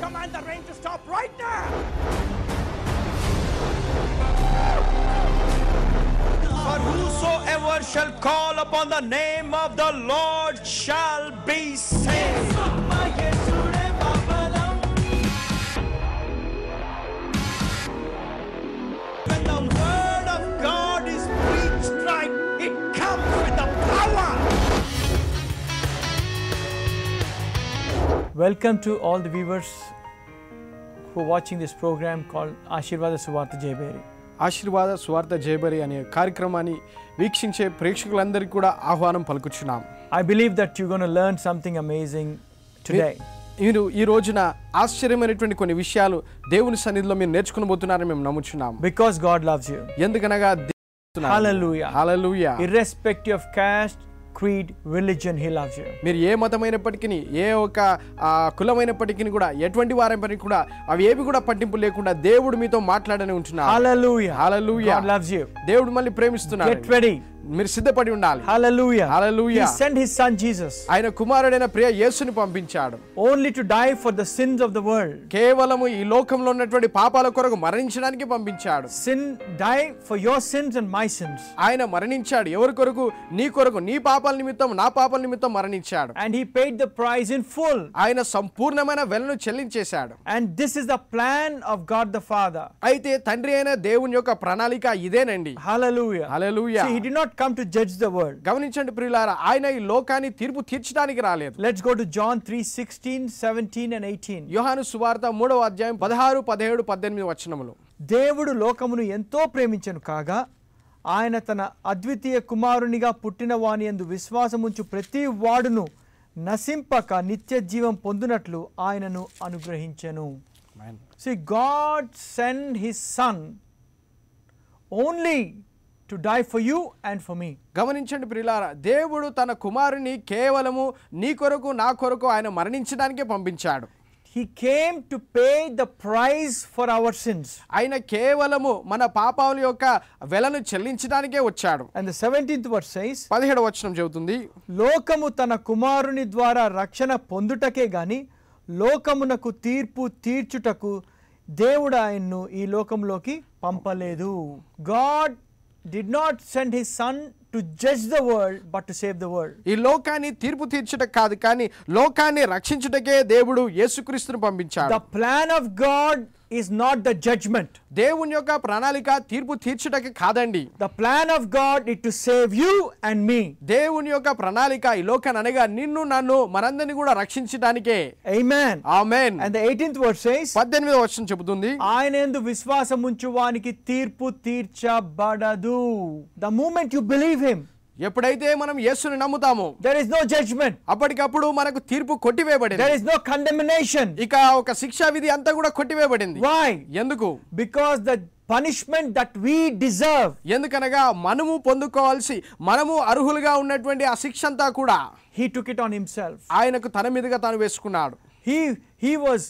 command the rain to stop right now. For whosoever shall call upon the name of the Lord shall be saved. When the word of God is preached right, it comes with the power. Welcome to all the viewers who are watching this program called Ashirvada Suvarta Jayaberi. ఆశీర్వాద సువార్త జయబరి అనే కార్యక్రమాన్ని వీక్షించే ప్రేక్షకులందరికీ కూడా ఆహ్వానం పలుకుచున్నాం. I believe that you're going to learn something amazing today. మీరు ఈ రోజున ఆశ్చర్యమైనటువంటి కొన్ని విషయాలు దేవుని సన్నిధిలో మీరు నేర్చుకోబోతున్నారని మేము నమ్ముచున్నాం. Because God loves you. ఎందుకనగా Hallelujah. Hallelujah. Irrespective of caste, creed, religion, he loves you. మీరు ఏ మతమైనప్పటికీ ఏ ఒక కులమైనప్పటికీ కూడా ఎటువంటి వారైనప్పటికీ కూడా అవి ఏవి కూడా పట్టింపు లేకుండా దేవుడు మీతో మాట్లాడనే ఉంటున్నాడు. Hallelujah. Hallelujah. God loves you. దేవుడు మళ్ళీ ప్రేమిస్తున్నాడు. Get ready. మీరు సిద్ధపడి ఉండాలి. Hallelujah. Hallelujah. He sent his son Jesus. ఆయన కుమారుడైన ప్రియ యేసుని పంపించాడు. Only to die for the sins of the world. కేవలము ఈ లోకంలో ఉన్నటువంటి పాపాల కొరకు మరణించడానికి పంపించాడు. Sin die for your sins and my sins. ఆయన మరణించాడు ఎవరి కొరకు? నీ కొరకు, నీ పాపాల నిమిత్తం, నా పాపాల నిమిత్తం మరణించాడు. And he paid the price in full. ఆయన సంపూర్ణమైన వెలను చెల్లించేశాడు. And this is the plan of God the Father. అయితే తండ్రి అయిన దేవుని యొక్క ప్రణాళిక ఇదేనండి. Hallelujah. Hallelujah. See, he did not come to judge the world. గమనించండి ప్రియులారా, ఆయన ఈ లోకాన్ని తీర్పు తీర్చడానికి రాలేదు. Let's go to John 3:16, 17 and 18. యోహాను సువార్త 3వ అధ్యాయం 16, 17, 18 వచనములు. దేవుడు లోకమును ఎంతో ప్రేమించెను కాగా ఆయన తన అద్వితీయ కుమారునిగా పుట్టిన వాని యందు విశ్వాసముంచు ప్రతి వాడును నశింపక నిత్య జీవం పొందునట్లు ఆయనను అనుగ్రహించెను. See, God sent his son only to die for you and for me. గమనించండి ప్రియులారా, దేవుడు తన కుమారుని కేవలము నీ కొరకు నా కొరకు ఆయన మరణించడానికే పంపించాడు. He came to pay the price for our sins. ఆయన కేవలము మన పాపాల యొక్క వెలను చెల్లించడానికే వచ్చాడు. And the 17th verse says, 17వ వచనం చెబుతుంది, లోకము తన కుమారుని ద్వారా రక్షణ పొందుటకే గాని లోకమునకు తీర్పు తీర్చుటకు దేవుడు ఆయన్ను ఈ లోకంలోకి పంపలేదు. God did not send his son to judge the world but to save the world. ఈ లోకాన్ని తీర్పు తీర్చుటకు కాదు కానీ లోకాన్ని రక్షించుటకే దేవుడు యేసుక్రీస్తును పంపించాడు. The plan of God is not the judgment. దేవుని యొక్క ప్రణాళిక తీర్పు తీర్చుటకు కాదండి. The plan of God is to save you and me. దేవుని యొక్క ప్రణాళిక ఈ లోకాన్ని అనగా నిన్ను నన్ను మనందరిని కూడా రక్షించడానికే. Amen. Amen. And the 18th verse says, 18వ వచనం చెబుతుంది, ఆయనందు విశ్వాసముంచు వానికి తీర్పు తీర్చబడదు. The moment you believe him, ఎప్పుడైతే మనం యేసుని నమ్ముతామో there is no judgment. అప్పటికప్పుడు మనకు తీర్పు కొట్టివేయబడింది. There is no condemnation. ఇక ఒక శిక్షా విధి అంతా కూడా కొట్టివేయబడింది. Why? ఎందుకు? Because the punishment that we deserve, ఎందుకనగా మనము పొందుకోవాల్సి మనము అర్హులుగా ఉన్నటువంటి ఆ శిక్ష అంతా కూడా he took it on himself. ఆయనకు తన మీదుగా తాను వేసుకున్నాడు. He was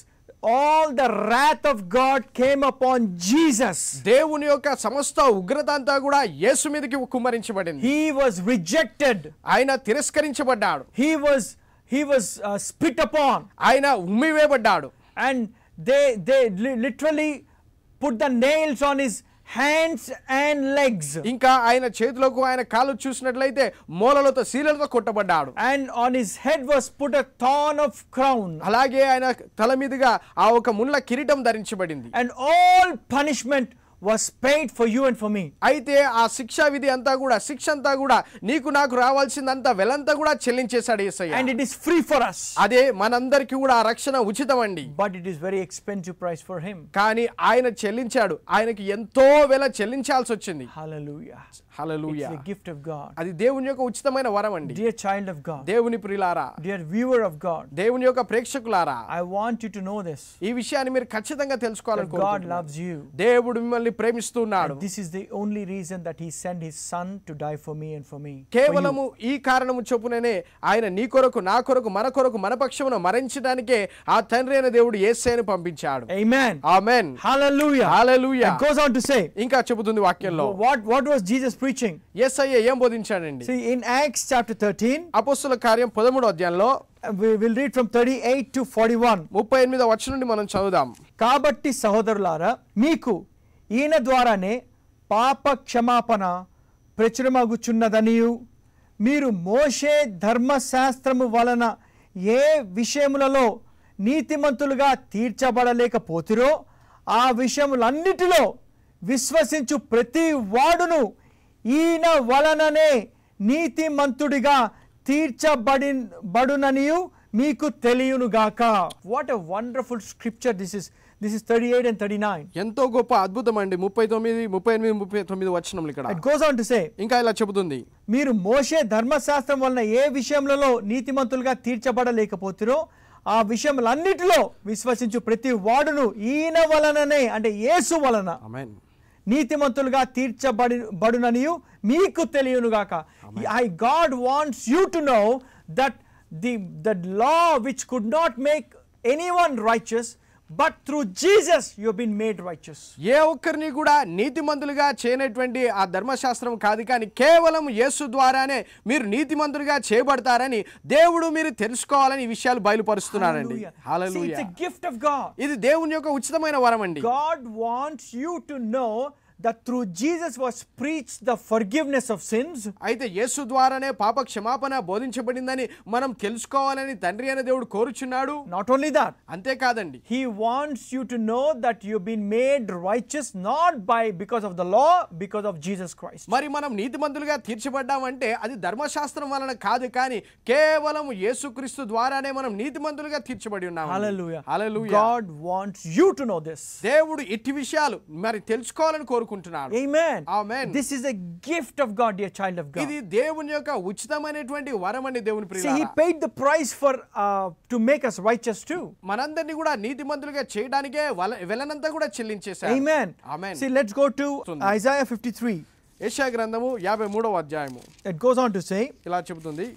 all the wrath of God came upon Jesus. దేవుని యొక్క సమస్త ఉగ్రత అంతా కూడా యేసు మీదకి కుమ్మరించబడింది. He was rejected. ఆయన తిరస్కరించబడ్డాడు. He was spit upon. ఆయన ఉమ్మివేయబడ్డాడు. And they literally put the nails on his hands and legs. ఇంకా ఆయన చేతులకు ఆయన కాళ్ళు చూసినట్లయితే మూలలతో శీలలతో కొట్టబడ్డాడు. And on his head was put a thorn of crown. అలాగే ఆయన తల మీదుగా ఆ ఒక ముళ్ళ కిరీటం ధరించబడింది. And all punishment was paid for you and for me. అయితే ఆ శిక్షా విధి అంతా కూడా శిక్ష అంతా కూడా నీకు నాకు రావాల్సిందంతా వెలంతా కూడా చెల్లించేశాడు యేసయ్య. And it is free for us. అదే మనందరికీ కూడా ఆ రక్షణ ఉచితమండి. But it is very expensive price for him. కానీ ఆయన చెల్లించాడు. ఆయనకి ఎంతో వెల చెల్లించాల్సి వచ్చింది. Hallelujah. Hallelujah. It's the gift of God. అది దేవుని యొక్క ఉచితమైన వరం అండి. Dear child of God, దేవుని ప్రియులారా, dear viewer of God, దేవుని యొక్క ప్రేక్షకులారా, I want you to know this. ఈ విషయాన్ని మీరు ఖచ్చితంగా తెలుసుకోవాలని God కోరుకుంటున్నాను. loves you. దేవుడు మిమ్మల్ని ప్రేమిస్తున్నాడు. This is the only reason that he sent his son to die for me and for me. కేవలము ఈ కారణము చొప్పుననే ఆయన నీ కొరకు నా కొరకు మన కొరకు మన పక్షమున మరించడానికే ఆ తండ్రి అయిన దేవుడు యేసయ్యను పంపించాడు. Amen. Amen. Hallelujah. Hallelujah. It goes on to say, ఇంకా చెబుతుంది వాక్యంలో, what was Jesus preaching? యేసయ్య ఏం బోధించాడండి? See, in Acts chapter 13, అపోస్తలుల కార్యం 13వ అధ్యాయంలో we will read from 38 to 41. 38వ వచనం నుండి మనం చదువుదాం. కాబట్టి సహోదరులారా, మీకు ఈయన ద్వారానే పాప క్షమాపణ ప్రచురమగుచున్నదనియు, మీరు మోషే ధర్మశాస్త్రము వలన ఏ విషయములలో నీతిమంతులుగా తీర్చబడలేకపోతిరో ఆ విషయములన్నిటిలో విశ్వసించు ప్రతి వాడును ఈయన వలననే నీతిమంతుడిగా తీర్చబడుననియు మీకు తెలియనుగాక. What a wonderful scripture this is. This is 38 and 39. ఎంతో గొప్ప అద్భుతం అండి. 39, 38, 39 వచనములు ఇక్కడ. It goes on to say, ఇంకా ఇలా చెబుతుంది, మీరు మోషే ధర్మశాస్త్రం వలన ఏ విషయములలో నీతిమంతులుగా తీర్చబడలేకపోతిరో ఆ విషయములన్నిటిలో విశ్వసించు ప్రతి వాడును ఈయన వలననే, అంటే యేసు వలన ఆమేన్, నీతిమంతులుగా తీర్చబడుననియు మీకు తెలియనుగాక. God wants you to know that the law which could not make anyone righteous, but through Jesus you have been made righteous. ఏ ఒక్కరిని కూడా నీతిమంతులుగా చేయనటువంటి ఆ ధర్మశాస్త్రం కాదు, కానీ కేవలం యేసు ద్వారానే మీరు నీతిమంతులుగా చేయబడతారని దేవుడు మీరు తెలుసుకోవాలని ఈ విషయాలు బయలుపరుస్తున్నారండి. హల్లెలూయా. It's a gift of God. ఇది దేవుని యొక్క ఉచితమైన వరం అండి. God wants you to know that through Jesus was preached the forgiveness of sins. అయితే యేసు ద్వారానే పాప క్షమాపణ బోధించబడిందని మనం తెలుసుకోవాలని తండ్రి అయిన దేవుడు కోరుచున్నాడు. Not only that, అంతే కాదండి, he wants you to know that you've been made righteous not because of the law, because of Jesus Christ. మరి మనం నీతిమంతులుగా తీర్చబడ్డామంటే అది ధర్మశాస్త్రం వలన కాదు, కానీ కేవలం యేసుక్రీస్తు ద్వారానే మనం నీతిమంతులుగా తీర్చబడి ఉన్నాము. Hallelujah. Hallelujah. God wants you to know this. దేవుడు ఇట్టి విషయాలు మరి తెలుసుకోవాలని కోరుకుంటున్నాడు. Amen. Amen. This is a gift of God, dear child of God. ఇది దేవుని యొక్క ఉచితమైనటువంటి వరం అండి. దేవుని See, ప్రియులారా, he paid the price for to make us righteous too. మనందరినీ కూడా నీతిమంతులుగా చేయడానికే వెలనంతా కూడా చెల్లించేశారు. Amen. Amen. See, let's go to Isaiah 53. యెషయా గ్రంథము 53వ అధ్యాయము. It goes on to say, ఇలా చెబుతుంది,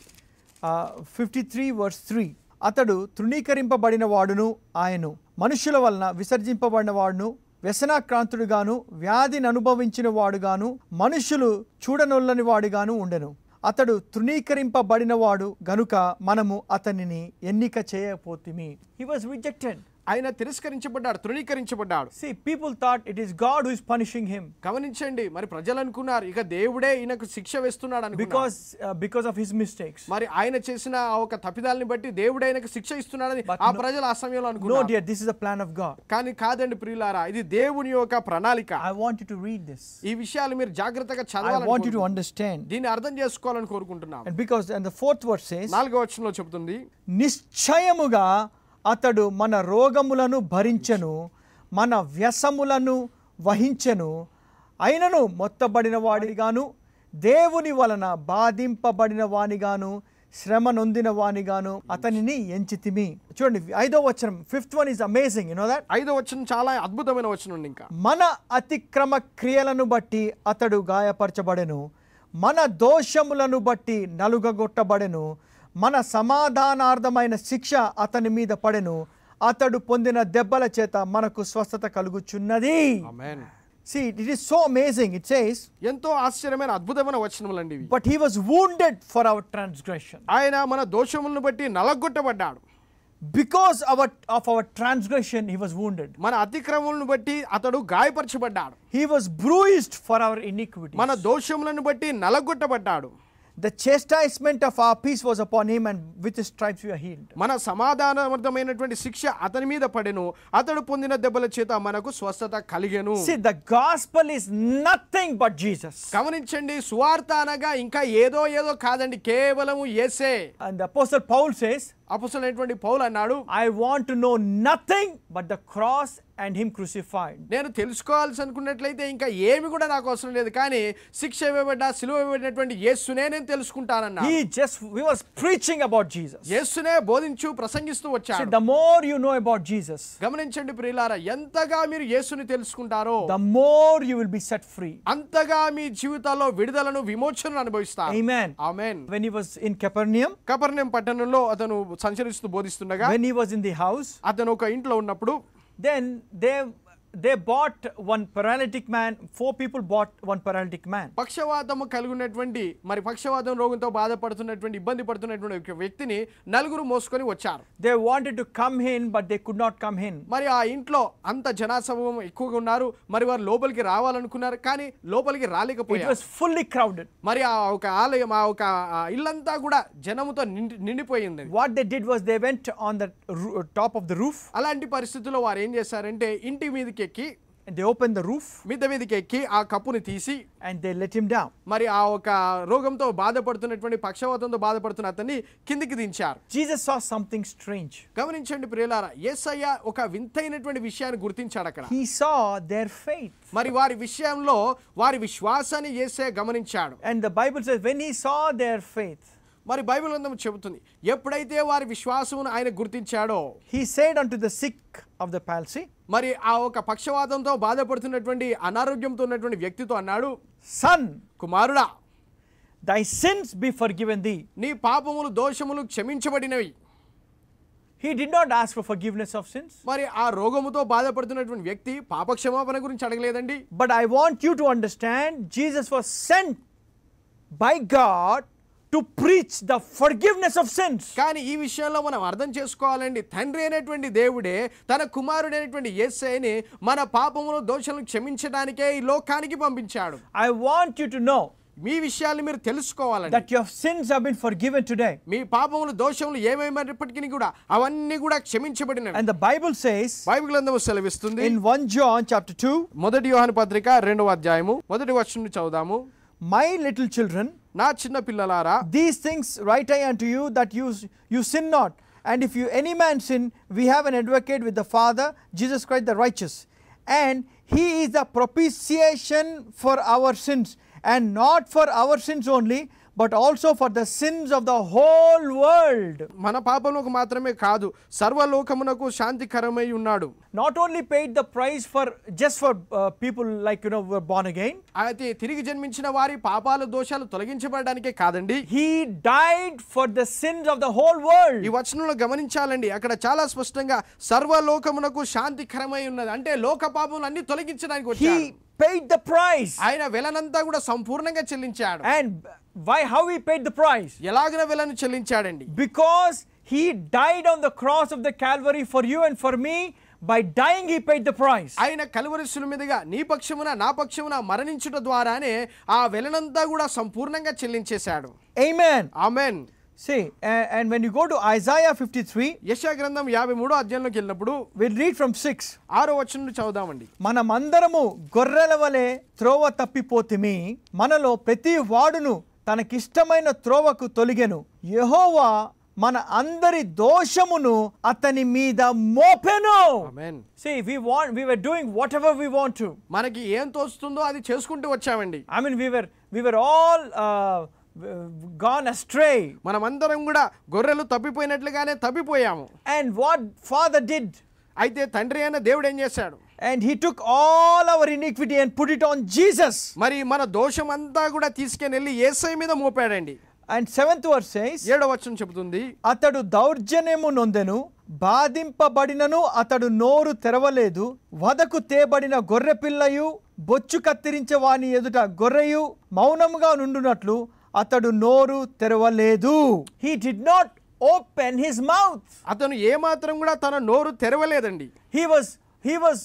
53 verse 3. అతడు తృణీకరింపబడిన వాడును, ఆయను మనుషుల వలన విసర్జింపబడిన వాడును, వ్యసనాక్రాంతుడుగాను వ్యాధిని అనుభవించిన వాడుగాను మనుషులు చూడనొల్లని వాడుగాను ఉండెను. అతడు తృణీకరింపబడిన వాడు గనుక మనము అతనిని ఎన్నిక చేయకపోతిమి. He was rejected. ఆయన తిరస్కరించబడ్డాడు, తృణీకరించబడ్డాడు. See, people thought it is God who is punishing him గమనించండి, మరి ప్రజలు అనుకున్నారు ఇక దేవుడే ఈయనకు శిక్ష వేస్తున్నాడు అనుకున్నారు. because of his mistakes. మరి ఆయన చేసిన ఆ ఒక తప్పిదాలని బట్టి దేవుడే ఆయనకు శిక్ష ఇస్తున్నాడని ఆ ప్రజలు ఆ సమయంలో No అనుకున్నారు. dear, this is the plan of God. కానీ కాదండి ప్రియులారా, ఇది దేవుని యొక్క ప్రణాళిక. I want you to read this. ఈ విషయాలు మీరు జాగ్రత్తగా I చదవాలని, want you to understand. దీన్ని అర్థం చేసుకోవాలని కోరుకుంటున్నాం. And the fourth verse says, 4వ వచనంలో చెబుతుంది, నిశ్చయముగా అతడు మన రోగములను భరించెను, మన వ్యసములను వహించెను, అయినను మొత్తబడిన వాడిగాను దేవుని వలన బాధింపబడిన వానిగాను శ్రమ నొందిన వానిగాను అతనిని ఎంచితిమి. చూడండి 5వ వచనం, 5th one is amazing, you know that. 5వ వచనం చాలా అద్భుతమైన వచనం. ఇంకా మన అతిక్రమ క్రియలను బట్టి అతడు గాయపరచబడెను, మన దోషములను బట్టి నలుగగొట్టబడెను, మన సమాధానార్థమైన శిక్ష అతని మీద పడెను, అతడు పొందిన దెబ్బల చేత మనకు స్వస్థత కలుగుచున్నది. ఆమేన్. See, it is so amazing. It says, ఎంతో ఆశ్చర్యమైన అద్భుతమైన వచనములండి ఇవి. but he was wounded for our transgression. ఆయన మన దోషములను బట్టి నలగొట్టబడ్డాడు. Because of our transgression he was wounded. మన అతిక్రమములను బట్టి అతడు గాయపరచబడ్డాడు. He was bruised for our iniquities. మన దోషములను బట్టి నలగొట్టబడ్డాడు. The chastisement of our peace was upon him, and with his stripes we are healed. మన సమాధానవర్ధమైనటువంటి శిక్ష అతని మీద పడెను, అతడు పొందిన దెబ్బల చేత మనకు స్వస్థత కలిగెను. See, the gospel is nothing but Jesus. గమనించండి, సువార్త అనగా ఇంకా ఏదో కాదండి, కేవలము యేసే. And the apostle Paul says, అపొస్తలుడైనటువంటి పౌలు అన్నాడు, I want to know nothing but the cross and him crucified. నేను తెలుసుకోవాల్సి అనుకున్నట్లయితే ఇంకా ఏమి కూడా నాకు అవసరం లేదు, కానీ శిక్ష ఇవ్వబడ్డ సిలువ ఇవ్వబడినటువంటి యేసునే నేను తెలుసుకుంటానన్నా. He was preaching about Jesus. యేసునే బోధించు ప్రసంగిస్తూ వచ్చాడు. See, the more you know about Jesus, గమనించండి ప్రియులారా, ఎంతగా మీరు యేసుని తెలుసుకుంటారో the more you will be set free. అంతగా మీ జీవితాల్లో విడుదలను విమోచనను అనుభవిస్తారు. Amen. Amen. When he was in Capernaum, కపెర్నహూము పట్టణంలో అతను సంచరిస్తూ బోధిస్తుండగా, when he was in the house, అతను ఒక ఇంట్లో ఉన్నప్పుడు, then they bought one paralytic man. 4 people bought one paralytic man. పక్షవాతము కలిగి ఉన్నటువంటి మరి పక్షవాతం రోగంతో బాధపడుతున్నటువంటి ఇబ్బంది పడుతున్నటువంటి ఒక వ్యక్తిని నలుగురు మోసుకొని వచ్చారు. They wanted to come in but they could not come in. మరి ఆ ఇంట్లో అంత జనాసమూహం ఎక్కువగా ఉన్నారు. మరి వారు లోపలికి రావాలనుకున్నారు కానీ లోపలికి రాలేకపోయారు. It was fully crowded. మరి ఆ ఒక ఆలయం ఆ ఒక ఇల్లంతా కూడా జనముతో నిండిపోయింది. What they did was they went on the top of the roof. అలాంటి పరిస్థితుల్లో వారు ఏం చేశారంటే ఇంటి మీదకి ఎక్కి And they opened the roof మీదకి ఎక్కి ఆ కప్పుని తీసి and they let him down. మరి ఆ ఒక రోగంతో బాధపడుతున్నటువంటి పక్షవాతంతో బాధపడుతున్న అతన్ని కిందికి దించారు. Jesus saw something strange. గమనించండి ప్రియులారా, యేసయ్య ఒక వింతైనటువంటి విషయాన్ని గుర్తించాడు అక్కడ. He saw their faith. మరి వారి విషయంలో వారి విశ్వాసాన్ని యేసయ్య గమనించాడు. And the Bible says when he saw their faith, మరి బైబిల్ గ్రంథం చెబుతుంది ఎప్పుడైతే వారి విశ్వాసమును ఆయన గుర్తించాడో, he said unto the sick of the palsy, మరి ఆ ఒక పక్షవాతంతో బాధపడుతున్నటువంటి అనారోగ్యంతో ఉన్నటువంటి వ్యక్తితో అన్నాడు, son, కుమారుడా, thy sins be forgiven thee. నీ పాపములు దోషములు క్షమించబడినవి. He did not ask for forgiveness of sins. మరి ఆ రోగముతో బాధపడుతున్నటువంటి వ్యక్తి పాప క్షమాపణ గురించి అడగలేదండి. But I want you to understand, Jesus was sent by God to preach the forgiveness of sins. కానీ ఈ విషయంలో మనం అర్థం చేసుకోవాలండి, తండ్రి అయినటువంటి దేవుడే తన కుమారుడైనటువంటి యేసయ్యని మన పాపములు దోషాలను క్షమించడానికే ఈ లోకానికి పంపించాడు. I want you to know మీ విషయాలు మీరు తెలుసుకోవాలండి, that your sins have been forgiven today. మీ పాపములు దోషములు ఏమేమైనప్పటికీ కూడా అవన్నీ కూడా క్షమించబడినవి. And the Bible says Bible గ్రంథము సెలవిస్తుంది in 1 John chapter 2, మొదటి యోహాను పత్రిక 2వ అధ్యాయము మొదటి వచనం చదువుదాము. my little children, నా చిన్న పిల్లలారా, these things write I unto you, that you sin not. And if any man sin, we have an advocate with the Father, Jesus Christ the righteous. And he is the propitiation for our sins, and not for our sins only, but also for the sins of the whole world. మన పాపములకు మాత్రమే కాదు సర్వలోకమునకు శాంతికరమై ఉన్నాడు. Not only paid the price for just for people like who were born again. అయితే తిరిగి జన్మించిన వారి పాపాల దోషాలు తొలగించబడడానికే కాదండి, He died for the sins of the whole world. ఈ వచనంలో గమనించాలండి, అక్కడ చాలా స్పష్టంగా సర్వలోకమునకు శాంతికరమై ఉన్నది అంటే లోక పాపములు అన్ని తొలగించడానికి వచ్చాడు. He paid the price. ఆయన వెలనంతా కూడా సంపూర్ణంగా చెల్లించాడు. And how he paid the price? ఎలాగన వెలను చెల్లించాడండి? Because he died on the cross of the Calvary for you and for me. By dying he paid the price. ఆయన కలువరి శిలువ మీదుగా నీ పక్షమున నా పక్షమున మరణించుట ద్వారానే ఆ వెలనంతా కూడా సంపూర్ణంగా చెల్లించేశాడు. Amen. Amen. See, and when you go to Isaiah 53, యెషయా గ్రంథం 53వ అధ్యాయంలోకి వెళ్ళినప్పుడు we'll read from 6. 6వ వచనం నుండి చదువుదామండి. మనమందరము గొర్రెల వలె త్రోవ తప్పిపోతిమి, మనలో ప్రతి వాడును తనకిష్టమైన త్రోవకు తొలిగెను, యెహోవా మన అందరి దోషమును అతని మీద మోపెను. ఆమేన్. See, we were doing whatever we want to. మనకి ఏం తోస్తుందో అది చేసుకుంటూ వచ్చామండి. I mean, we were all gone astray. మనమందరం కూడా గొర్రెలు తప్పిపోయినట్లుగానే తప్పిపోయాము. And what Father did, అయితే తండ్రి అయిన దేవుడు ఏం చేశాడు? and he took all our iniquity and put it on Jesus. మరి మన దోషమంతా కూడా తీసుకొని వెళ్ళి యేసయ్య మీద మోపాడండి. And 7th verse says, 7వ వచనం చెబుతుంది, అతడు దౌర్జన్యము నొందెను, బాధింపబడినను అతడు నోరు తెరవలేదు, వదకు తేబడిన గొర్రె పిల్లయు బొచ్చు కత్తిరించే వాని ఎదుట గొర్రెయు మౌనముగా నుండునట్లు అతడు నోరు తెరవలేదు. He did not open his mouth. అతను ఏమాత్రం కూడా తన నోరు తెరవలేదండి. He was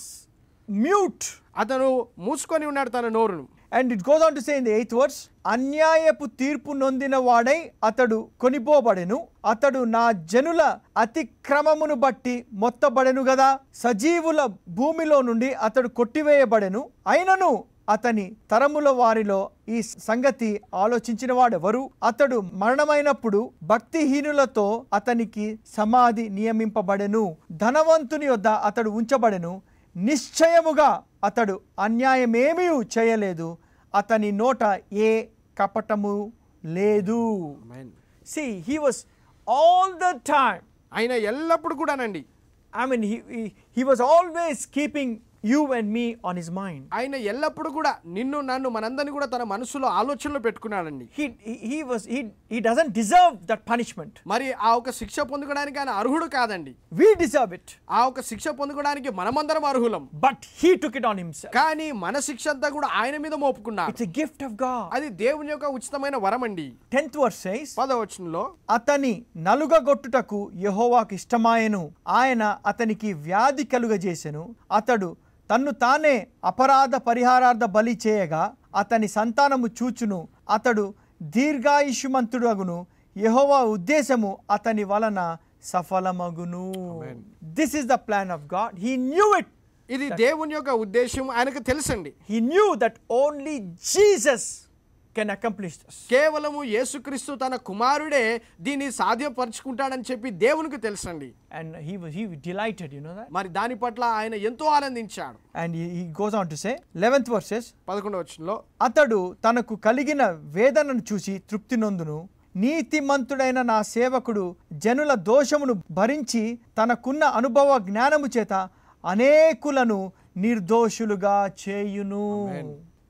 mute. అతను మూసుకొని ఉన్నాడు తన నోరును. And it goes on to say in the 8th verse, అన్యాయపు తీర్పు నొందిన వాడై అతడు కొనిపోబడెను, అతడు నా జనుల అతిక్రమమును బట్టి మొత్తబడెను గదా, సజీవుల భూమిలో నుండి అతడు కొట్టివేయబడెను, అయినను అతని తరముల వారిలో ఈ సంగతి ఆలోచించిన వాడెవరు? అతడు మరణమైనప్పుడు భక్తిహీనులతో అతనికి సమాధి నియమింపబడెను, ధనవంతుని వద్ద అతడు ఉంచబడెను, నిశ్చయముగా అతడు అన్యాయమేమీ చేయలేదు, అతని నోట ఏ కపటము లేదు. See, he was all the time, ఆయన ఎల్లప్పుడు కూడానండి, I mean, he was always keeping you and me on his mind. ఆయన ఎల్లప్పుడూ కూడా నిన్ను నన్ను మనందరిని కూడా తన మనసులో ఆలోచనలో పెట్టుకున్నాడండి. He doesn't deserve that punishment. మరి ఆ ఒక శిక్ష పొందుకోవడానికి ఆయన అర్హుడు కాదండి. We deserve it. ఆ ఒక శిక్ష పొందుకోవడానికి మనమందరం అర్హులం. But he took it on himself. కానీ మన శిక్ష అంతా కూడా ఆయన మీద మోపుకున్నాడు. It's a gift of God. అది దేవుని యొక్క ఉచితమైన వరం అండి. 10th verse says, 10వ వచనంలో అతని నలుగగొట్టుటకు యెహోవాకు ఇష్టమాయెను, ఆయన అతనికి వ్యాధి కలుగజేసెను, అతడు తన్ను తానే అపరాధ పరిహారార్థ బలి చేయగా అతని సంతానము చూచును, అతడు దీర్ఘాయుష్మంతుడగును, యెహోవా ఉద్దేశము అతని వలన సఫలమగును. This is the plan of God. He knew it. ఇది దేవుని యొక్క ఉద్దేశం ఆయనకు తెలుసండి. He knew that only Jesus can accomplish this. కేవలము యేసుక్రీస్తు తన కుమారుడే దీన్ని సాధ్యపరచుకుంటాడని చెప్పి దేవునికి తెలుసండి. And he delighted, you know that. మరి దాని పట్ల ఆయన ఎంతో ఆనందించాడు. And he goes on to say, 11th verses, 11వ వచనంలో అతడు తనకు కలిగిన వేదనను చూసి తృప్తి నొందును, నీతిమంతుడైన నా సేవకుడు జనుల దోషమును భరించి తనకున్న అనుభవ జ్ఞానము చేత అనేకులను నిర్దోషులుగా చేయును.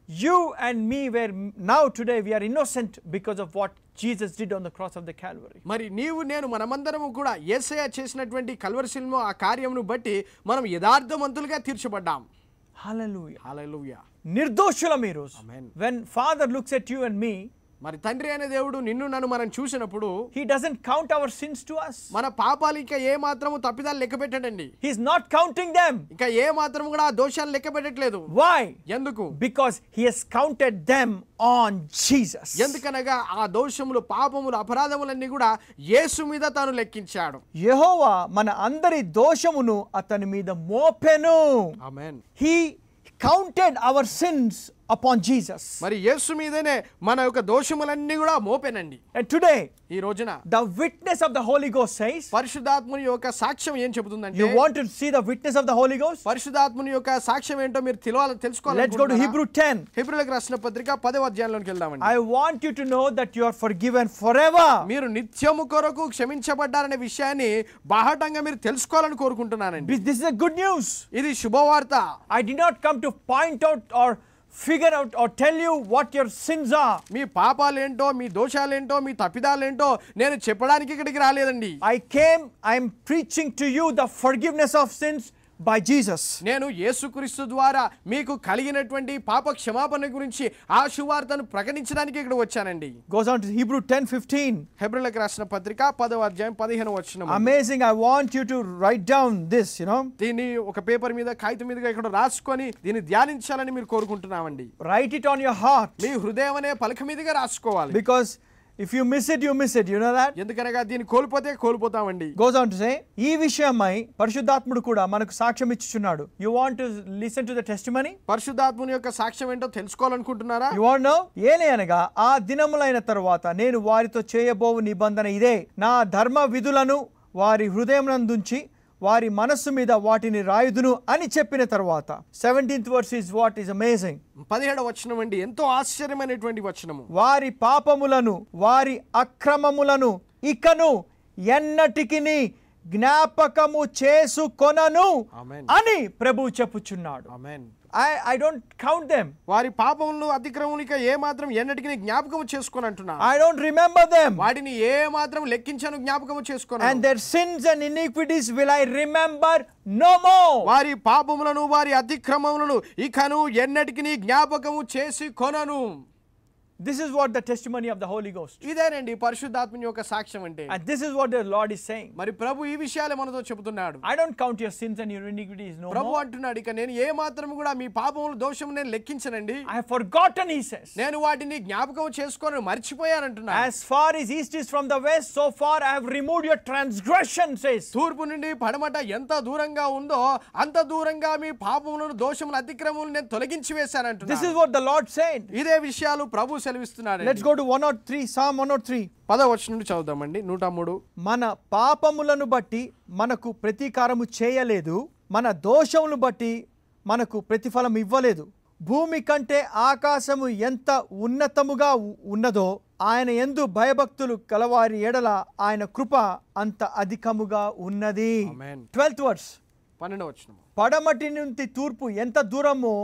You and me were now today we are innocent because of what Jesus did on the cross of the Calvary. మరి నీవు నేను మనమందరము కూడా యేసయ్య చేసినటువంటి కల్వరి శిలువ ఆ కార్యమును బట్టి మనం యథార్థవంతులుగా తీర్చబడ్డాం. Hallelujah. హల్లెలూయా. నిర్దోషులం ఈ రోజు. Amen. When Father looks at you and me, మరి తండ్రి అనే దేవుడు నిన్ను నన్ను మనం చూసినప్పుడు he doesn't count our sins to us. మన పాపాలు ఇంకా ఏ మాత్రము తప్పిదాలు లెక్క పెట్టడండి. He is not counting them. ఇంకా ఏ మాత్రము కూడా ఆ దోషాలు లెక్క పెట్టట్లేదు. Why? ఎందుకు? Because he has counted them on Jesus. ఎందుకనగా ఆ దోషములు పాపములు అపరాధములన్నీ కూడా యేసు మీద తాను లెక్కించాడు. యెహోవా మన అందరి దోషమును అతని మీద మోపెను. ఆమేన్. He counted our sins upon Jesus. మరి యేసు మీదనే మన యొక్క దోషములన్నీ కూడా మోపెనండి. And today ఈ రోజున the witness of the Holy Ghost says, పరిశుద్ధాత్ముని యొక్క సాక్ష్యం ఏం చెబుతుందంటే, you want to see the witness of the Holy Ghost? పరిశుద్ధాత్ముని యొక్క సాక్ష్యం ఏంటో మీరు తెలుసుకోవాలి. Let's go to Hebrew 10. హెబ్రీయులకు రాసిన పత్రిక 10వ అధ్యాయంలోకి వెళ్దామండి. I want you to know that you are forgiven forever. మీరు నిత్యము కొరకు క్షమించబడ్డారనే విషయాన్ని బాహటంగా మీరు తెలుసుకోవాలని కోరుకుంటున్నానండి. This is a good news. ఇది శుభవార్త. I did not come to point out or figure out or tell you what your sins are. మీ పాపాలేంటో మీ దోషాలేంటో మీ తప్పిదాలేంటో నేను చెప్పడానికి ఇక్కడికి రాలేదండి. I am preaching to you the forgiveness of sins by Jesus. నేను యేసుక్రీస్తు ద్వారా మీకు కలిగినటువంటి పాప క్షమాపణ గురించి ఆ శుభవార్తను ప్రకటించడానికి ఇక్కడ వచ్చానండి. Goes on to Hebrew 10:15. హెబ్రీయులకు రాసిన పత్రిక 10వ అధ్యాయం 15వ వచనం. Amazing. I want you to write down this, దీన్ని ఒక పేపర్ మీద కాగితం మీదగా ఇక్కడ రాసుకొని దీన్ని ధ్యానించాలని మీరు కోరుకుంటున్నామండి. Write it on your heart. మీ హృదయం అనే పలక మీదగా రాసుకోవాలి. Because if you miss it, you miss it. You know that? ఎందుకనగా దీన్ని కోల్పోతే కోల్పోతామండి. Goes on to say, ఈ విషయమై పరిశుద్ధాత్ముడు కూడా మనకు సాక్ష్యం ఇచ్చుచున్నాడు. You want to listen to the testimony? పరిశుద్ధాత్ముని యొక్క సాక్ష్యం ఏంటో తెలుసుకోవాలనుకుంటున్నారా? You want to know? ఏలయనగా ఆ దినములైన తరువాత నేను వారితో చేయబోవు నిబంధన ఇదే, నా ధర్మ విధులను వారి హృదయమునందుంచి వారి మనస్సు మీద వాటిని రాయుదును అని చెప్పిన తర్వాత 17th verse is what is amazing. 17వ వచనం అండి ఎంతో ఆశ్చర్యమైనటువంటి వచనము. వారి పాపములను వారి అక్రమములను ఇకను ఎన్నటికిని జ్ఞాపకము చేసుకొనను అని ప్రభువు చెప్పుచున్నాడు. ఆమేన్. I don't count them. వారి పాపములను అతిక్రమములు ఇక ఏ మాత్రం ఎన్నటికి జ్ఞాపకము చేసుకొని అంటున్నాను. I don't remember them. వాటిని ఏ మాత్రం లెక్కించను జ్ఞాపకము చేసుకోను. And their sins and iniquities will I remember no more. వారి పాపములను వారి అతిక్రమములను ఇకను ఎన్నటికి జ్ఞాపకము చేసి కొనను. This is what the testimony of the Holy Ghost. ఇదేనండి పరిశుద్ధాత్మని యొక్క సాక్ష్యం అంటే. And this is what the Lord is saying. మరి ప్రభు ఈ విషయాలే మనతో చెబుతున్నాడు. I don't count your sins and your iniquities no more. ప్రభు అంటున్నాడు ఇక నేను ఏ మాత్రం కూడా మీ పాపములు దోషము నేను లెక్కించనండి. I have forgotten, he says. నేను వాటిని జ్ఞాపకం చేసుకొని మర్చిపోయాను అంటున్నాడు. As far as east is from the west, so far I have removed your transgression, says. తూర్పు నుండి పడమట ఎంత దూరంగా ఉందో అంత దూరంగా మీ పాపములను దోషములను అతిక్రమములను నేను తొలగించి వేశాను అంటున్నాడు. This is what the Lord said. ఇదే విషయాలు ప్రభు సెలవిస్తున్నాడు. Let's go to 103, Psalm 103. 10వ వచనం నుండి చదువుదామండి. 103. మన పాపములను బట్టి మనకు ప్రతీకారము చేయలేదు, మన దోషములను బట్టి మనకు ప్రతిఫలం ఇవ్వలేదు. భూమి కంటే ఆకాశము ఎంత ఉన్నతముగా ఉన్నదో ఆయన యందు భయభక్తులు కలవారి ఎడల ఆయన కృప అంత అధికముగా ఉన్నది. 12th verse. 12వ వచనం. పడమటి నుండి తూర్పు ఎంత దూరమో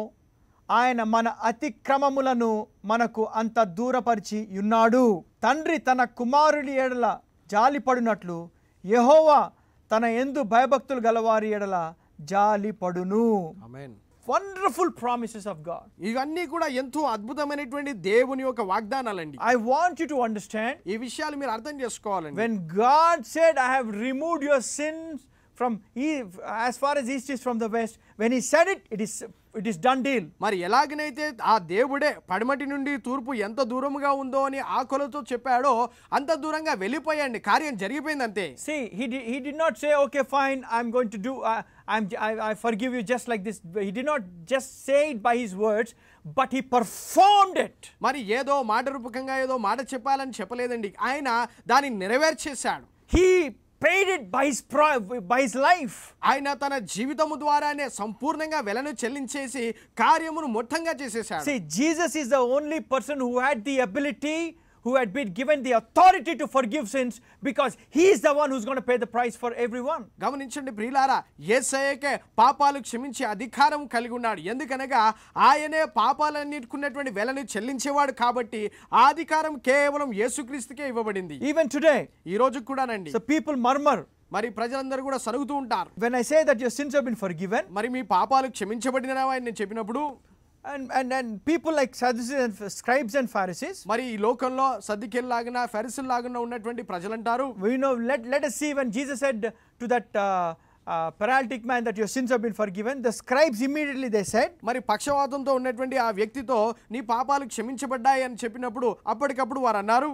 ఆయన మన అతిక్రమములను మనకు అంత దూరపరిచి ఉన్నాడు. తండ్రి తన కుమారుడి ఎడల జాలిపడినట్లు యెహోవా తన యందు భయభక్తులు గలవారి ఎడల జాలిపడును. ఆమేన్. Wonderful promises of God. ఇవన్నీ కూడా ఎంతో అద్భుతమైనటువంటి దేవుని యొక్క వాగ్దానాలండి. I want you to understand, ఈ విషయాలు మీరు అర్థం చేసుకోవాలండి. when God said, I have removed your sins from as far as east is from the west, when he said it, it is done deal. మరి ఎలాగనైతే ఆ దేవుడే పడమటి నుండి తూర్పు ఎంత దూరముగా ఉందో అని ఆ కొలతో చెప్పాడో అంత దూరంగా వెళ్ళిపోయండి, కార్యం జరిగిపోయింది అంతే. See, he did not say, okay fine, I'm going to do I forgive you just like this. He did not just say it by his words, but he performed it. మరి ఏదో మాట రూపకంగా ఏదో మాట చెప్పాలని చెప్పలేదండి, ఆయన దాన్ని నెరవేర్చేశాడు. He paid it by his life. ఆయన తన జీవితము ద్వారానే సంపూర్ణంగా వెలను చెల్లించేసి కార్యమును మొత్తంగా చేసేశాడు. See, Jesus is the only person who had the ability, who had been given the authority to forgive sins, because he is the one who's going to pay the price for everyone. గమనించండి ప్రియులారా, యేసయ్యకే పాపాలు క్షమించే అధికారం కలిగి ఉన్నాడు. ఎందుకనగా ఆయనే పాపాలన్నిటికున్నటువంటి వెలను చెల్లించేవాడు కాబట్టి ఆ అధికారం కేవలం యేసుక్రీస్తుకే ఇవ్వబడింది. Even today, ఈ రోజు కూడానండి. so people murmur. మరి ప్రజలందరూ కూడా సరుగుతూ ఉంటారు. When I say that your sins have been forgiven, మరి మీ పాపాలు క్షమించబడినవా అని నేను చెప్పినప్పుడు, and people like Sadducees and scribes and Pharisees, మరి ఈ లోకంలో సద్దుకేళ్ళలాగా ఫరిసీల్లాగా ఉన్నటువంటి ప్రజలంటారు, we know, let us see when Jesus said to that paralytic man that your sins have been forgiven, the scribes immediately they said, మరి పక్షవాతంతో ఉన్నటువంటి ఆ వ్యక్తితో నీ పాపాలు క్షమించబడ్డాయి అని చెప్పినప్పుడు అప్పటికప్పుడు వారు అన్నారు,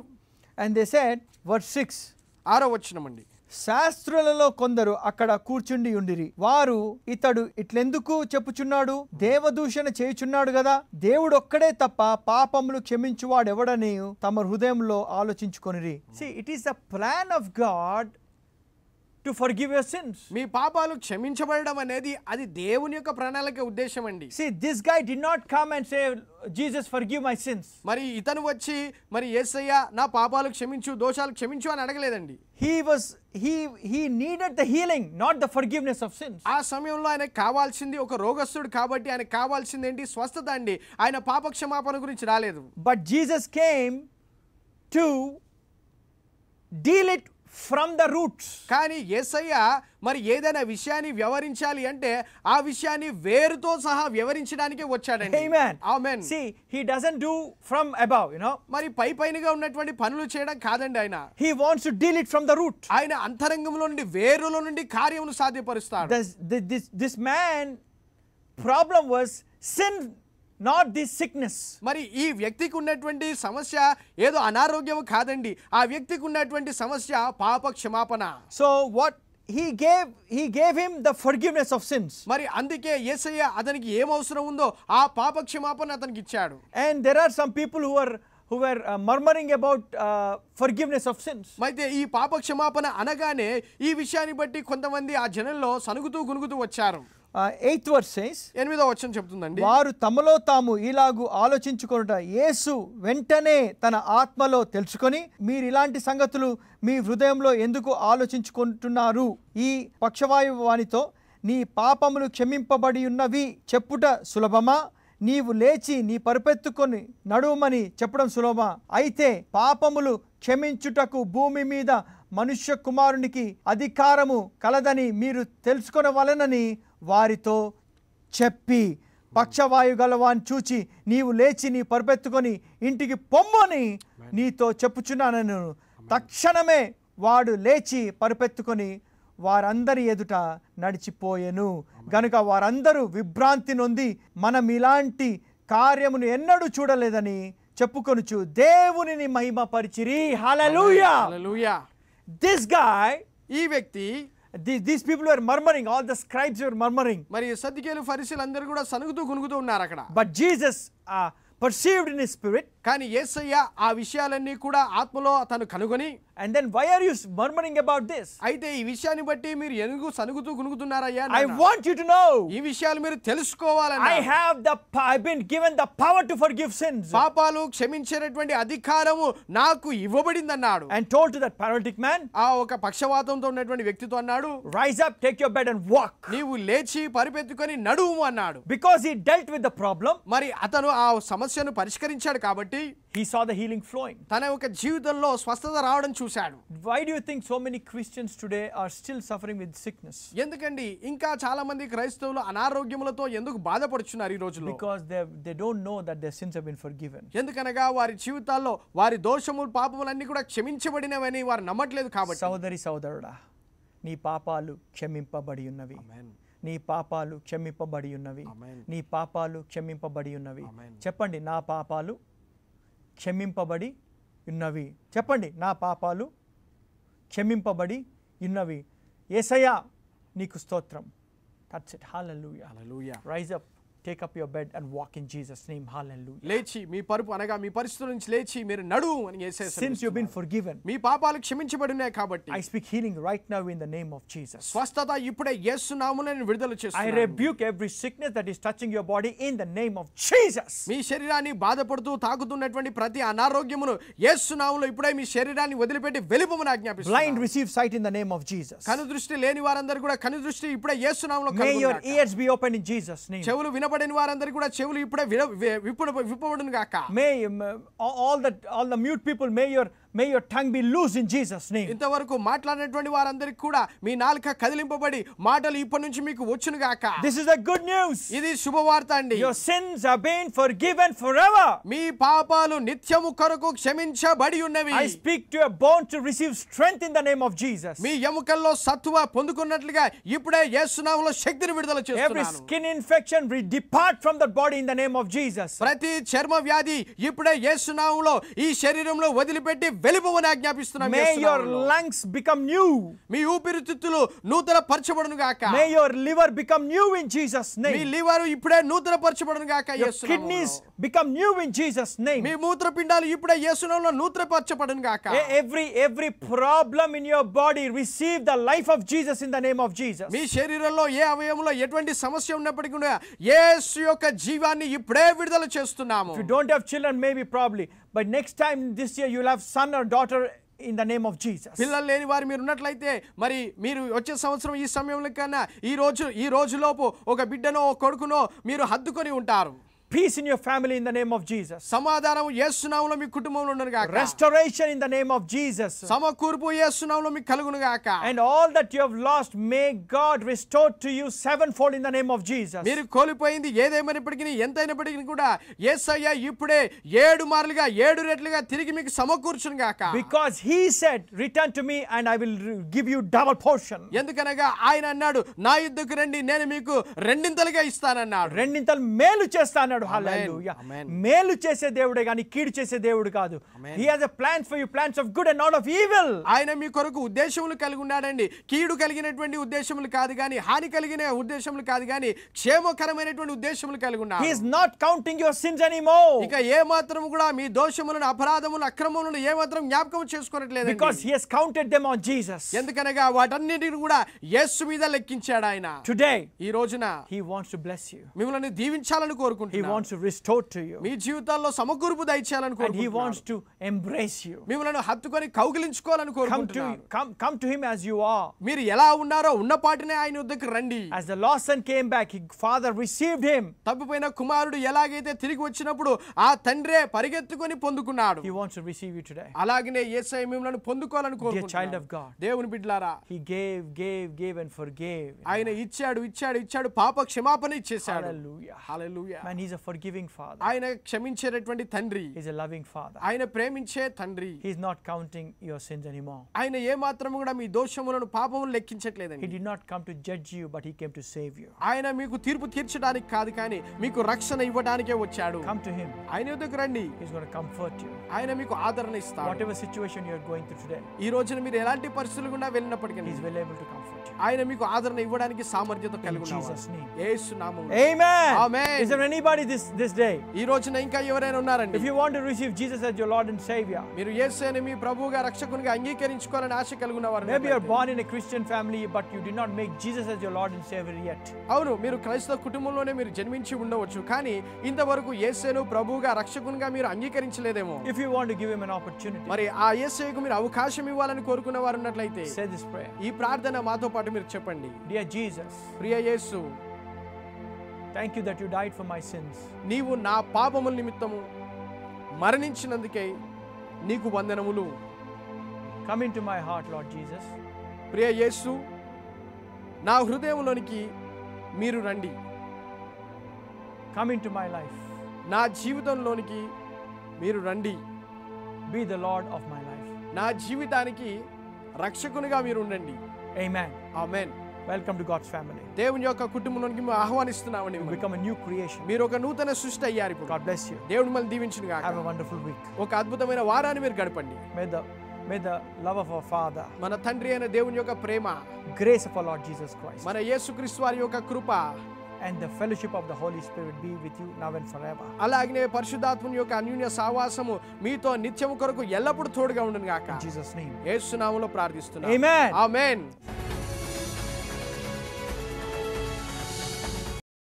and they said, verse 6, 6వ వచనం అండి, శాస్త్రులలో కొందరు అక్కడ కూర్చుండి ఉండిరి. వారు ఇతడు ఇట్లెందుకు చెప్పుచున్నాడు, దేవదూషణ చేయుచున్నాడు కదా, దేవుడు ఒక్కడే తప్ప పాపములు క్షమించువాడెవడని తమ హృదయంలో ఆలోచించుకొనిరి. See, it is the plan of God to forgive your sins. మీ పాపాలు క్షమించబడడం అనేది అది దేవుని యొక్క ప్రణాళిక ఉద్దేశం అండి. See, this guy did not come and say, Jesus, forgive my sins. మరి ఇతను వచ్చి మరి యేసయ్య నా పాపాలు క్షమించు, దోషాలు క్షమించు అని అడగలేదండి. He needed the healing, not the forgiveness of sins. ఆ సమయంలో ఆయనకు కావాల్సింది ఒక రోగస్తుడు కాబట్టి ఆయనకు కావాల్సింది ఏంటి, స్వస్థత అండి. ఆయన పాప క్షమాపణ గురించి రాలేదు. But Jesus came to deal it from the roots. కానీ యేసయ్య మరి ఏదైనా విషయాన్ని వ్యవహరించాలి అంటే ఆ విషయాన్ని వేరుతో సహా వ్యవహరించడానికే వచ్చాడండి. Amen. Amen. See, he doesn't do from above, మరి పైపైనగా ఉన్నటువంటి పనులు చేయడం కాదండి ఆయన. He wants to deal it from the root. ఆయన అంతరంగంలో నుండి వేరులో నుండి కార్యమును సాధ్యపరుస్తాడు. This man problem was sin, not this sickness. మరి ఈ వ్యక్తికి ఉన్నటువంటి సమస్య ఏదో అనారోగ్యం కాదండి, ఆ వ్యక్తికి ఉన్నటువంటి సమస్య పాప క్షమాపణ. So what he gave him the forgiveness of sins. మరి అందుకే యేసయ్య అతనికి ఏం అవసరం ఉందో ఆ పాప క్షమాపణ అతనికి ఇచ్చాడు. And there are some people who were murmuring about forgiveness of sins. అయితే ఈ పాప క్షమాపణ అనగానే ఈ విషయాన్ని బట్టి కొంతమంది ఆ జనంలో సనుగుతూ గునుగుతూ వచ్చారు. 8th verse says, 8వ వచనం చెప్తుందండి, వారు తమలో తాము ఇలాగు ఆలోచించుకొనుట యేసు వెంటనే తన ఆత్మలో తెలుసుకొని, మీరు ఇలాంటి సంగతులు మీ హృదయంలో ఎందుకు ఆలోచించుకుంటున్నారు, ఈ పక్షవాయు వానితో నీ పాపములు క్షమింపబడి ఉన్నవి చెప్పుట సులభమా, నీవు లేచి నీ పరుపెత్తుకొని నడుమని చెప్పడం సులభమా, అయితే పాపములు క్షమించుటకు భూమి మీద మనుష్య కుమారునికి అధికారము కలదని మీరు తెలుసుకొనవలెనని వారితో చెప్పి, పక్షవాయు గలవాన్ని చూచి నీవు లేచి నీ పరుపెత్తుకొని ఇంటికి పొమ్మని నీతో చెప్పుచున్నానను. తక్షణమే వాడు లేచి పరుపెత్తుకొని వారందరి ఎదుట నడిచిపోయెను. గనుక వారందరూ విభ్రాంతి నొంది మనం ఇలాంటి కార్యమును ఎన్నడూ చూడలేదని చెప్పుకొనుచు దేవునిని మహిమపరిచిరి. హల్లెలూయా. హల్లెలూయా. This guy, ఈ వ్యక్తి, these people were murmuring, all the scribes were murmuring. మరి సద్దుకేలు ఫరిసీలు అందరూ కూడా సనుగుతూ గునుగుతూ ఉన్నారు అక్కడ. But Jesus perceived in his spirit, కానీ యేసయ్య ఆ విషయాలన్నీ కూడా ఆత్మలో తను కనుగొని, and then why are you murmuring about this? అయితే ఈ విషయాన్ని బట్టి మీరు ఎందుకు సనుగుతూ గునుగుతున్నారయ్యా? I want you to know, ఈ విషయాలు మీరు తెలుసుకోవాలని. I've been given the power to forgive sins, పాపాలు క్షమించేటటువంటి అధికారము నాకు ఇవ్వబడిందన్నాడు. and told to that paralytic man, ఆ ఒక పక్షవాతంతో ఉన్నటువంటి వ్యక్తితో అన్నాడు, rise up, take your bed and walk. నీవు లేచి పరిపెత్తుకొని నడువు అన్నాడు. Because he dealt with the problem, మరి అతను ఆ సమస్యను పరిష్కరించాడు కాబట్టి he saw the healing flowing. తన యొక్క జీవితంలో స్వస్థత రావడం చూశాడు. Why do you think so many Christians today are still suffering with sickness? ఎందుకండి ఇంకా చాలా మంది క్రైస్తవులు అనారోగ్యములతో ఎందుకు బాధపడుచున్నారు ఈ రోజుల్లో? Because they don't know that their sins have been forgiven. ఎందుకనగా వారి జీవితాల్లో వారి దోషములు పాపములన్నీ కూడా క్షమించబడినవని వారు నమ్మట్లేదు కాబట్టి. సహోదరి సహోదరుడా, నీ పాపాలు క్షమింపబడి ఉన్నవి. ఆమేన్. నీ పాపాలు క్షమింపబడి ఉన్నవి. ఆమేన్. నీ పాపాలు క్షమింపబడి ఉన్నవి. ఆమేన్. చెప్పండి, నా పాపాలు క్షమింపబడి ఉన్నవి. చెప్పండి, నా పాపాలు క్షమింపబడి ఉన్నవి. యేసయ్యా నీకు స్తోత్రం. That's it. Hallelujah. Hallelujah. Rise up, take up your bed and walk in Jesus' name. Hallelujah. లేచి మీ పరుపు అనగా మీ పరిస్థితుల నుంచి లేచి మీరు నడువు అని యేసయ్య Since you've been forgiven, మీ పాపాలు క్షమించబడినాయి కాబట్టి I speak healing right now in the name of Jesus. స్వస్థత ఇప్పుడే యేసు నామములో నేను విడుదల I చేస్తున్నాను. rebuke every sickness that is touching your body in the name of Jesus. మీ శరీరాన్ని బాధపడుతూ తాకుతున్నటువంటి ప్రతి అనారోగ్యమును యేసు నామములో ఇప్పుడే మీ శరీరాన్ని వదిలిపెట్టి వెళ్ళిపోమని Blind ఆజ్ఞాపిస్తున్నాను. receive sight in the name of Jesus. కను దృష్టి లేని వారందరూ కూడా కను దృష్టి ఇప్పుడే యేసు నామములో May your కలుగును గాక. ears be open in Jesus' name. చెవులు వినబడిన వారందరూ కూడా చెవులు ఇప్పుడే విప్పబడును గాక. May all the mute people, may your tongue be loose in Jesus' name. ఇంతవరకు మాట్లాడినటువంటి వారందరికీ కూడా మీ నాలుక కదిలింపబడి మాటలు ఇప్పటి నుంచి మీకు వచ్చును గాక. This is the good news. ఇది శుభవార్త అండి. Your sins are being forgiven forever. మీ పాపాలు నిత్యము కొరకు క్షమించబడి ఉన్నవి. I speak to your bone to receive strength in the name of Jesus. మీ ఎముకల్లో సత్తువ పొందుకున్నట్లుగా ఇప్పుడే యేసు నామములో శక్తిని విడుదల Every చేస్తున్నాను. skin infection depart from that body in the name of Jesus. ప్రతి చర్మ వ్యాధి ఇప్పుడే యేసు నామములో ఈ శరీరంలో వదిలిపెట్టి వెళ్ళిపోమని ఆజ్ఞాపిస్తున్నాను. May యేసు your నామములో. lungs become new. మీ ఊపిరితిత్తులు నూతన పరచబడును గాక. May your liver become new in Jesus' me name. Liver ఇప్పుడే నూతన పరచబడును గాక. Your యేసు kidneys నామములో. become new in Jesus' name. మీ మూత్రపిండాలు ఇప్పుడే యేసు నామములో నూతన పరచబడును గాక. Every problem in your body receive the life of Jesus in the name of Jesus. మీ శరీరంలో ఏ అవయవంలో ఎటువంటి సమస్య ఉన్నప్పటికీ కూడా యేసు యొక్క జీవాన్ని ఇప్పుడే విడుదల చేస్తున్నాము. If you don't have children, maybe probably, but next time this year you'll have son or daughter in the name of Jesus. పిల్లలు లేని వారు మీరు ఉన్నట్లయితే మరి మీరు వచ్చే సంవత్సరం ఈ సమయంలో కన్నా ఈ రోజులోపు ఒక బిడ్డనో ఒక కొడుకునో మీరు హద్దుకొని ఉంటారు. Peace in your family in the name of Jesus. సమాధానం యేసు నామములో మీ కుటుంబంలో ఉండును గాక. Restoration in the name of Jesus. సమకూర్పు యేసు నామములో మీకు కలుగును గాక. And all that you have lost, may God restore to you sevenfold in the name of Jesus. మీరు కోల్పోయింది ఏదేమైనప్పటికీ ఎంతైనప్పటికీ కూడా యేసయ్య ఇప్పుడే 7 మార్లుగా 7 రెట్లుగా తిరిగి మీకు సమకూర్చును గాక. Because he said, return to me and I will give you double portion. ఎందుకనగా ఆయన అన్నాడు, నా యుద్ధకు రండి నేను మీకు రెండింతలుగా ఇస్తానన్నాడు. రెండింతలు మేలు చేస్తానన్నాడు. Amen. హల్లెలూయా. Amen. మేలు చేసే దేవుడే గాని కీడు చేసే దేవుడు కాదు. He has a plans for you, plans of good and not of evil. ఆయన మీ కొరకు ఉద్దేశములు కలిగి ఉన్నాడండి. కీడు కలిగినటువంటి ఉద్దేశములు కాదు గాని హాని కలిగిన ఉద్దేశములు కాదు గాని క్షేమకరమైనటువంటి ఉద్దేశములు కలిగి ఉన్నాడు. He is not counting your sins anymore. ఇక ఏ మాత్రం కూడా మీ దోషములను అపరాధములను అక్రమములను ఏ మాత్రం జ్ఞాపకం చేసుకోవట్లేదు. Because he has counted them on Jesus. ఎందుకనగా వాటన్నిటిని కూడా యేసు మీద లెక్కించాడు ఆయన. Today ఈ రోజున he wants to bless you. మిమ్మల్ని దీవించాలని He కోరుకుంటున్నాడు. wants to restore to you. మీ జీవితాల్లో సమకూర్పు దయచేయాలని And he wants కోరుకుంటున్నాడు. to embrace you. మిమ్మల్ని హత్తుకొని కౌగిలించుకోవాలని కోరుకుంటున్నాడు. Come to him as you are. మీరు ఎలా ఉన్నారో ఉన్నపాటినే ఆయన వద్దకు రండి. As the lost son came back, father received him. తప్పిపోయిన కుమారుడు ఎలాగైతే తిరిగి వచ్చినప్పుడు ఆ తండ్రే పరిగెత్తుకొని పొందుకున్నాడు. He wants to receive you today. అలాగనే యేసయ్య మిమ్మల్ని పొందుకోవాలని Dear child కోరుకుంటున్నాడు. of God. దేవుని బిడ్డలారా, He gave and forgave. ఆయన ఇచ్చాడు పాప క్షమాపణ ఇచ్చేశాడు. Hallelujah. Hallelujah. Man, he's a forgiving father. ఆయన క్షమించేటటువంటి తండ్రి. He's a loving father. ఆయన ప్రేమించే తండ్రి. He's not counting your sins anymore. ఆయన ఏ మాత్రం కూడా మీ దోషములను పాపములను He లెక్కించట్లేదండి. did not come to judge you, but he came to save you. ఆయన మీకు తీర్పు తీర్చడానికి కాదు కానీ మీకు రక్షణ ఇవ్వడానికే వచ్చాడు. Come to him. ఆయన వద్దకు రండి. He's going to comfort you. ఆయన మీకు ఆదరణ ఇస్తాడు. Whatever situation you're going through today, ఈ రోజున మీరు ఎలాంటి పరిస్థితులు గుండా వెళ్ళినప్పటికీ he's well able to comfort you. ఆయన మీకు ఆదరణ ఇవ్వడానికి సామర్థ్యత కలిగి In Jesus' name. యేసు నామములో. Amen. Amen. Is there anybody this day, ఈ రోజున ఇంకా ఎవరైనా ఉన్నారండి, if you want to receive Jesus as your Lord and Savior, మీరు యేసుని మీ ప్రభువుగా రక్షకునిగా అంగీకరించుకోవాలని ఆశ కలిగిన వారు, maybe you are born in a Christian family but you did not make Jesus as your Lord and Savior yet. అవును, మీరు క్రైస్తవ కుటుంబంలోనే మీరు జన్మించి ఉండవచ్చు, కానీ ఇంతవరకు యేసును ప్రభువుగా రక్షకునిగా మీరు అంగీకరించలేదేమో. If you want to give him an opportunity, మరి ఆ యేసుకు మీరు అవకాశం ఇవ్వాలని కోరుకున్న వారు ఉన్నట్లయితే say this prayer. ఈ ప్రార్థన మాతో పాటు మీరు చెప్పండి. Dear Jesus, Priya Yesu, thank you that you died for my sins. నీవు నా పాపముల నిమిత్తము మరణించినందుకై నీకు వందనములు. Come into my heart, Lord Jesus. ప్రియ యేసు, నా హృదయంలోనికి మీరు రండి. Come into my life. నా జీవితంలోనికి మీరు రండి. Be the Lord of my life. నా జీవితానికి రక్షకునిగా మీరు ఉండండి. Amen. Amen. Welcome to God's family. దేవుని యొక్క కుటుంబంలోనికి మేము ఆహ్వానిస్తున్నామండి. You become a new creation. మీరు ఒక నూతన సృష్టి అయ్యారు ఇప్పుడు. God bless you. దేవుడు మిమ్మల్ని దీవించును గాక. Have a wonderful week. ఒక అద్భుతమైన వారాన్ని మీరు గడపండి. May the love of our Father, మన తండ్రి అయిన దేవుని యొక్క ప్రేమ, grace of our Lord Jesus Christ, మన యేసుక్రీస్తు వారి యొక్క కృప, and the fellowship of the Holy Spirit be with you now and forever. అలాగనే పరిశుద్ధాత్మని యొక్క అన్యోన్య సహవాసము మీతో నిత్యము కొరకు ఎల్లప్పుడూ తోడుగా ఉండును గాక. In Jesus' name. యేసు నామములో ప్రార్థిస్తున్నాను. Amen. ఆమేన్.